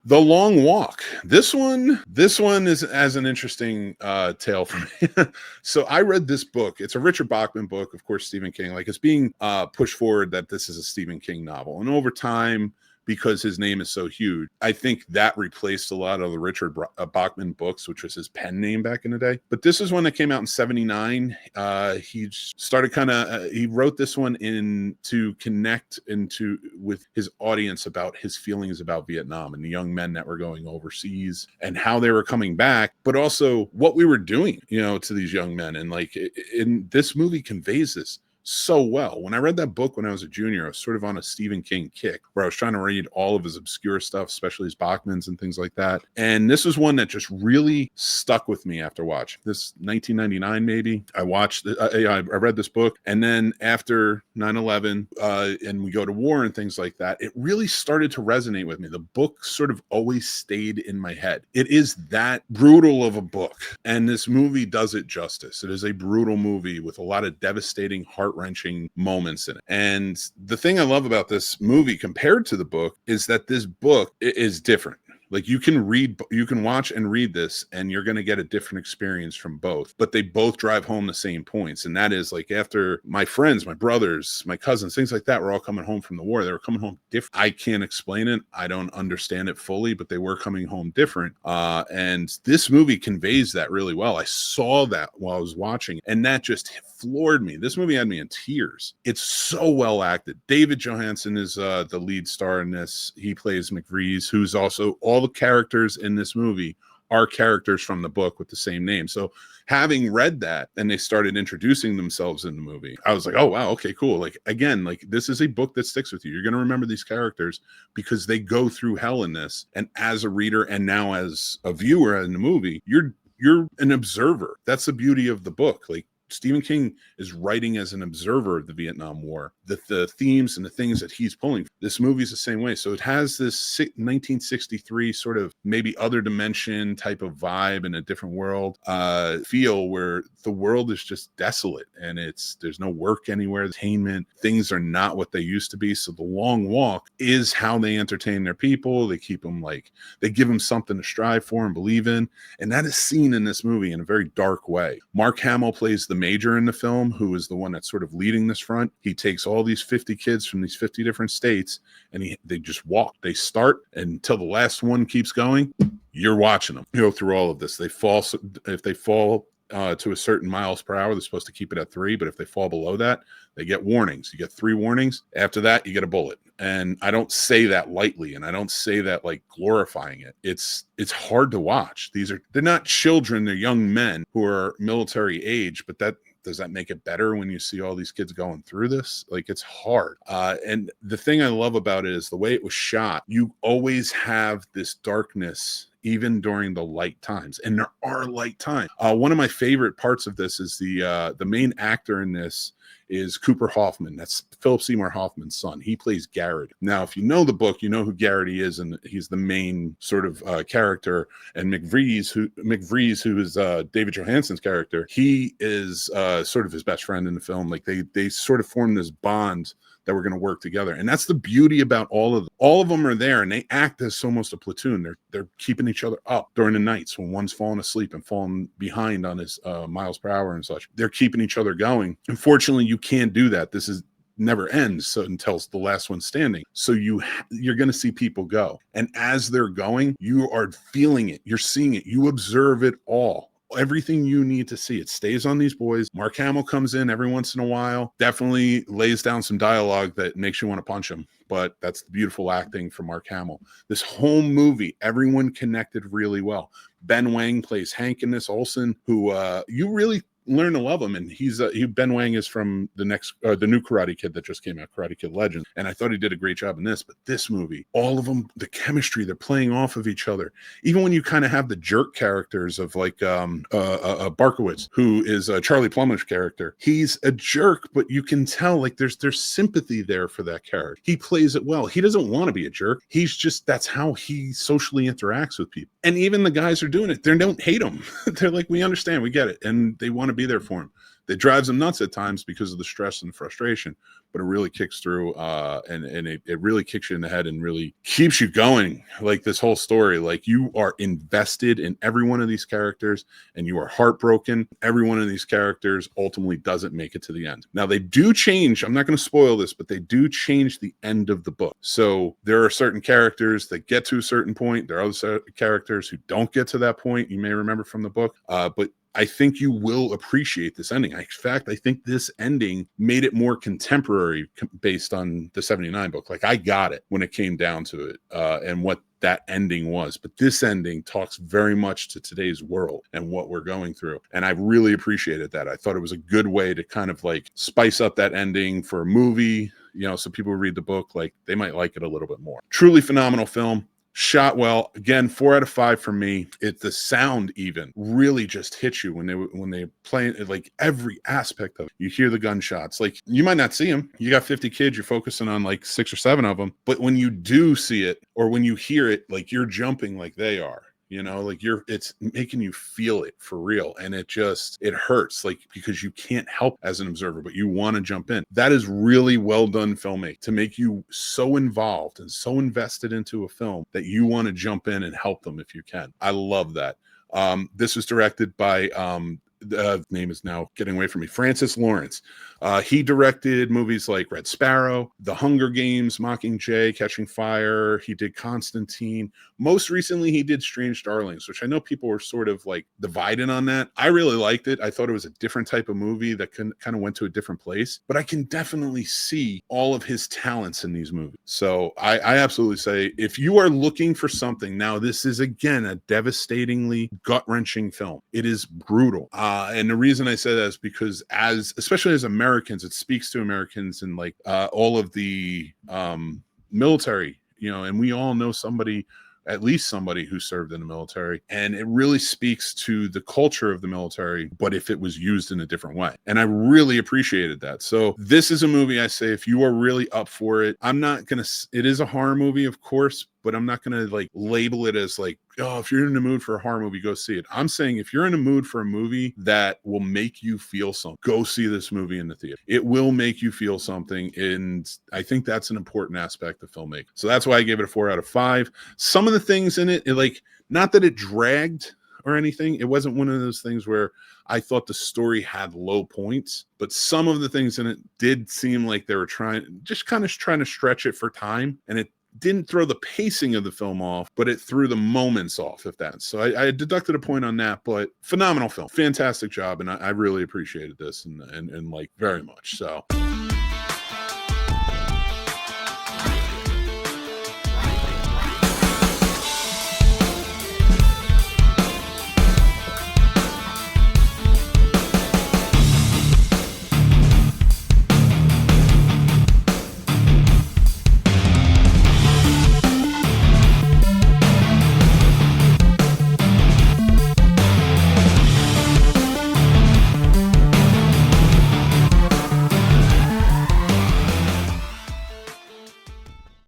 The Long Walk. This one is as an interesting tale for me. So I read this book. It's a Richard Bachman book, of course, Stephen King. Like, it's being pushed forward that this is a Stephen King novel. And over time, because his name is so huge, I think that replaced a lot of the Richard Bachman books, which was his pen name back in the day. But this is one that came out in 79. He started he wrote this one in to connect with his audience about his feelings about Vietnam and the young men that were going overseas and how they were coming back, but also what we were doing, to these young men. And like, in this movie conveys this so well. When I read that book when I was a junior, I was sort of on a Stephen King kick where I was trying to read all of his obscure stuff, especially his Bachmans and things like that. And this was one that just really stuck with me after watching this. 1999, maybe. I watched, I read this book, and then after 9/11, and we go to war and things like that, it really started to resonate with me. The book sort of always stayed in my head. It is that brutal of a book, and this movie does it justice. It is a brutal movie with a lot of devastating, heart-wrenching moments in it. And the thing I love about this movie compared to the book is that this book is different. Like, you can watch and read this, and you're going to get a different experience from both, but they both drive home the same points. And that is, like, after my friends, my brothers, my cousins, things like that were all coming home from the war, they were coming home different. I can't explain it. I don't understand it fully, but they were coming home different. And this movie conveys that really well. I saw that while I was watching, and that just floored me. This movie had me in tears. It's so well acted. David Johansen is the lead star in this. He plays McVries, who's also all the characters in this movie are characters from the book with the same name. So having read that and they started introducing themselves in the movie, I was like, oh, wow, okay, cool. Like, again, like, this is a book that sticks with you. You're going to remember these characters because they go through hell in this. And as a reader and now as a viewer in the movie, you're an observer. That's the beauty of the book. Like, Stephen King is writing as an observer of the Vietnam War, the themes and the things that he's pulling. This movie is the same way. So it has this 1963 sort of maybe other dimension type of vibe in a different world feel, where the world is just desolate and there's no work anywhere, entertainment, things are not what they used to be. So The Long Walk is how they entertain their people. They keep them, like, they give them something to strive for and believe in. And that is seen in this movie in a very dark way. Mark Hamill plays the major in the film, who is the one that's sort of leading this front. He takes all these 50 kids from these 50 different states, and they just walk. They start until the last one keeps going. You're watching them go through all of this. If they fall to a certain miles per hour, they're supposed to keep it at 3, but if they fall below that, they get warnings. You get 3 warnings. After that, you get a bullet. And I don't say that lightly, and I don't say that like glorifying it. It's hard to watch. They're not children, they're young men who are military age, but does that make it better when you see all these kids going through this? Like, it's hard. And the thing I love about it is the way it was shot. You always have this darkness even during the light times, and there are light times. One of my favorite parts of this is the main actor in this is Cooper Hoffman. That's Philip Seymour Hoffman's son. He plays Garrett. Now, if you know the book, you know who Garrett is, and he's the main sort of character. And McVries, who is David Johansen's character, he is sort of his best friend in the film. Like, they sort of form this bond that we're going to work together. And that's the beauty about all of them. All of them are there, and they act as almost a platoon. They're keeping each other up during the nights when one's falling asleep and falling behind on his miles per hour and such. They're keeping each other going. Unfortunately, you can't do that. This never ends until the last one standing. So you're going to see people go. And as they're going, you are feeling it. You're seeing it. You observe it all. Everything you need to see. It stays on these boys. Mark Hamill comes in every once in a while, definitely lays down some dialogue that makes you want to punch him, but that's the beautiful acting from Mark Hamill. This whole movie, everyone connected really well. Ben Wang plays Hank in this. Olsen, who you really learn to love him, and Ben Wang is from the new Karate Kid that just came out, Karate Kid Legend, and I thought he did a great job in this. But this movie, all of them, the chemistry, they're playing off of each other. Even when you kind of have the jerk characters of like Barkowitz, who is Charlie Plummer's character, he's a jerk, but you can tell like there's sympathy there for that character. He plays it well. He doesn't want to be a jerk. That's how he socially interacts with people. And even the guys are doing it. They don't hate him. They're like, we understand, we get it, and they want to be there for him. It drives them nuts at times because of the stress and frustration, but it really kicks through and it really kicks you in the head and really keeps you going. Like this whole story, like you are invested in every one of these characters and you are heartbroken. Every one of these characters ultimately doesn't make it to the end. Now they do change. I'm not going to spoil this, but they do change the end of the book. So there are certain characters that get to a certain point. There are other characters who don't get to that point. You may remember from the book, but I think you will appreciate this ending. In fact, I think this ending made it more contemporary based on the 79 book. Like I got it when it came down to it and what that ending was. But this ending talks very much to today's world and what we're going through. And I really appreciated that. I thought it was a good way to kind of like spice up that ending for a movie, you know, so people read the book, like they might like it a little bit more. Truly phenomenal film. Shot well. Again, 4 out of 5 for me. The sound even really just hits you when they play it, like every aspect of it. You hear the gunshots. Like you might not see them. You got 50 kids, you're focusing on like 6 or 7 of them. But when you do see it or when you hear it, like you're jumping like they are. You know, like it's making you feel it for real. And it hurts, like, because you can't help as an observer, but you want to jump in. That is really well done filmmaking to make you so involved and so invested into a film that you want to jump in and help them if you can. I love that. This was directed by, the name is now getting away from me, Francis Lawrence. He directed movies like Red Sparrow, The Hunger Games, Mockingjay, Catching Fire. He did Constantine. Most recently, he did Strange Darlings, which I know people were sort of like divided on that. I really liked it. I thought it was a different type of movie that kind of went to a different place, but I can definitely see all of his talents in these movies. So I absolutely say if you are looking for something, now this is again a devastatingly gut-wrenching film. It is brutal. And the reason I say that is because especially as Americans, it speaks to Americans and like all of the military, you know, and we all know somebody, at least somebody who served in the military, and it really speaks to the culture of the military, but if it was used in a different way. And I really appreciated that. So this is a movie I say, if you are really up for it, it is a horror movie, of course, but I'm not going to like label it as like, oh, if you're in the mood for a horror movie, go see it. I'm saying if you're in the mood for a movie that will make you feel something, go see this movie in the theater. It will make you feel something. And I think that's an important aspect of filmmaking. So that's why I gave it a 4 out of 5. Some of the things in it, like, not that it dragged or anything. It wasn't one of those things where I thought the story had low points, but some of the things in it did seem like they were trying to stretch it for time. And it didn't throw the pacing of the film off, but it threw the moments off, if that's so. I deducted a point on that, but phenomenal film, fantastic job, and I really appreciated this and like very much. So